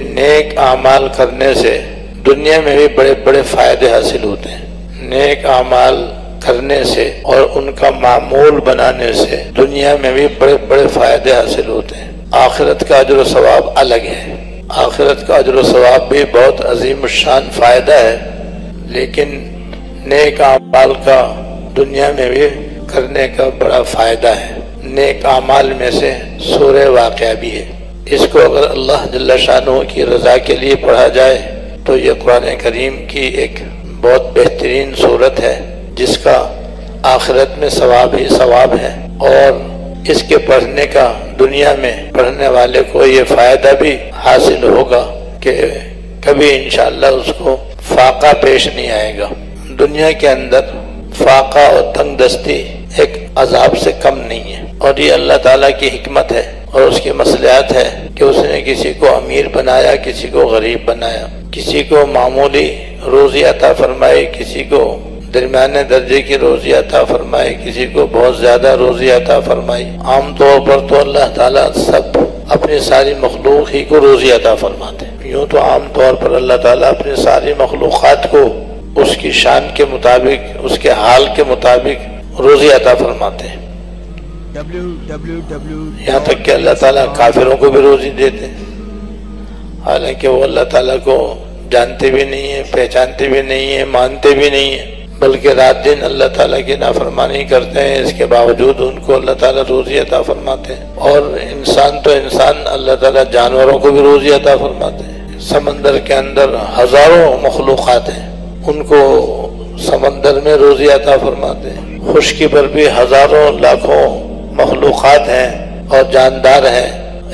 نیک اعمال کرنے سے دنیا میں بھی بڑے بڑے فائدے حاصل ہوتے ہیں۔ نیک اعمال کرنے سے اور ان کا معمول بنانے سے دنیا میں بھی بڑے بڑے فائدے حاصل ہوتے ہیں۔ آخرت کا اجر و ثواب الگ ہے، آخرت کا اجر و ثواب بھی بہت عظیم الشان فائدہ ہے، لیکن نیک اعمال کا دنیا میں بھی کرنے کا بڑا فائدہ ہے۔ نیک اعمال میں سے سورہ واقعہ بھی ہے، اس کو اگر اللہ جل شانہ کی رضا کے لیے پڑھا جائے تو یہ قرآن کریم کی ایک بہت بہترین صورت ہے، جس کا آخرت میں ثواب ہی ثواب ہے، اور اس کے پڑھنے کا دنیا میں پڑھنے والے کو یہ فائدہ بھی حاصل ہوگا کہ کبھی انشاءاللہ اس کو فاقہ پیش نہیں آئے گا۔ دنیا کے اندر فاقہ اور تنگ دستی ایک عذاب سے کم نہیں ہے، اور یہ اللہ تعالیٰ کی حکمت ہے اور اس کی مصلحت ہے کہ اس نے کسی کو امیر بنایا، کسی کو غریب بنایا، کسی کو معمولی روزی عطا فرمائی، کسی کو درمیانے درجے کی روزی عطا فرمائی، کسی کو بہت زیادہ روزی عطا فرمائی۔ عام طور پر تو اللہ تعالیٰ سب اپنی ساری مخلوق ہی کو روزی عطا فرماتے ہیں۔ یوں تو عام طور پر اللہ تعالیٰ اپنی ساری مخلوقات کو اس کی شان کے مطابق، اس کے حال کے مطابق روزی عطا فرماتے ہیں۔ یہاں تک کہ اللہ تعالیٰ کافروں کو بھی روزی دیتے ہیں، حالانکہ وہ اللہ تعالیٰ کو جانتے بھی نہیں ہیں، پہچانتے بھی نہیں ہیں، مانتے بھی نہیں ہیں، بلکہ رات دن اللہ تعالیٰ کی نافرمانی کرتے ہیں، اس کے باوجود ان کو اللہ تعالیٰ روزی عطا فرماتے ہیں۔ اور انسان تو انسان، اللہ تعالیٰ جانوروں کو بھی روزی عطا فرماتے ہیں۔ سمندر کے اندر ہزاروں مخلوقات ہیں، ان کو سمندر میں روزی عطا فرماتے ہیں۔ خشکی پر بھی ہزاروں لاکھوں مخلوقات ہیں اور جاندار ہیں،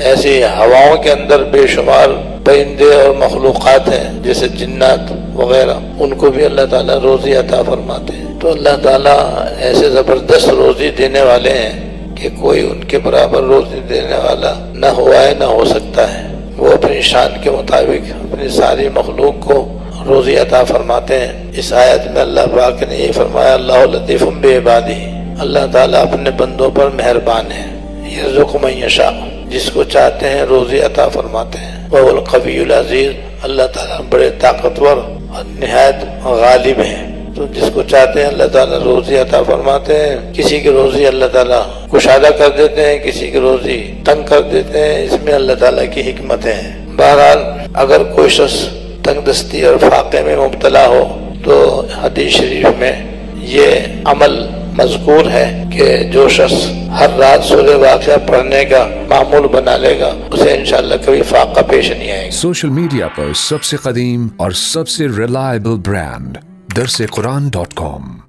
ایسی ہواؤں کے اندر بے شمار پرندے اور مخلوقات ہیں جیسے جنات وغیرہ، ان کو بھی اللہ تعالیٰ روزی عطا فرماتے ہیں۔ تو اللہ تعالیٰ ایسے زبردست روزی دینے والے ہیں کہ کوئی ان کے برابر روزی دینے والا نہ ہوا ہے، نہ ہو سکتا ہے۔ وہ اپنی شان کے مطابق اپنی ساری مخلوق کو روزی عطا فرماتے ہیں۔ اس آیت میں اللہ پاک نے یہ فرمایا، اللہ لطیف بعبادہ، اللہ تعالیٰ اپنے بندوں پر مہربان ہے، یرزق من یشاء، جس کو چاہتے ہیں روزی عطا فرماتے ہیں۔ وہو القوی العزیز، اللہ تعالیٰ بڑے طاقتور اور نہایت غالب ہیں، تو جس کو چاہتے ہیں اللہ تعالیٰ روزی عطا فرماتے ہیں۔ کسی کی روزی اللہ تعالیٰ کشادہ کر دیتے ہیں، کسی کی روزی تنگ کر دیتے ہیں، اس میں اللہ تعالیٰ کی حکمتیں ہیں۔ بہرحال اگر کوئی شخص تنگ دستی اور فاقے میں مبتلا ہو تو حدیث شریف میں یہ عمل مذکور ہے کہ جو شخص ہر رات سورہ واقعہ پڑھنے کا معمول بنا لے گا، اسے انشاءاللہ کبھی فاقہ پیش نہیں آئے گا۔ سوشل میڈیا پر سب سے قدیم اور سب سے ریلائبل برانڈ درسقرآن.com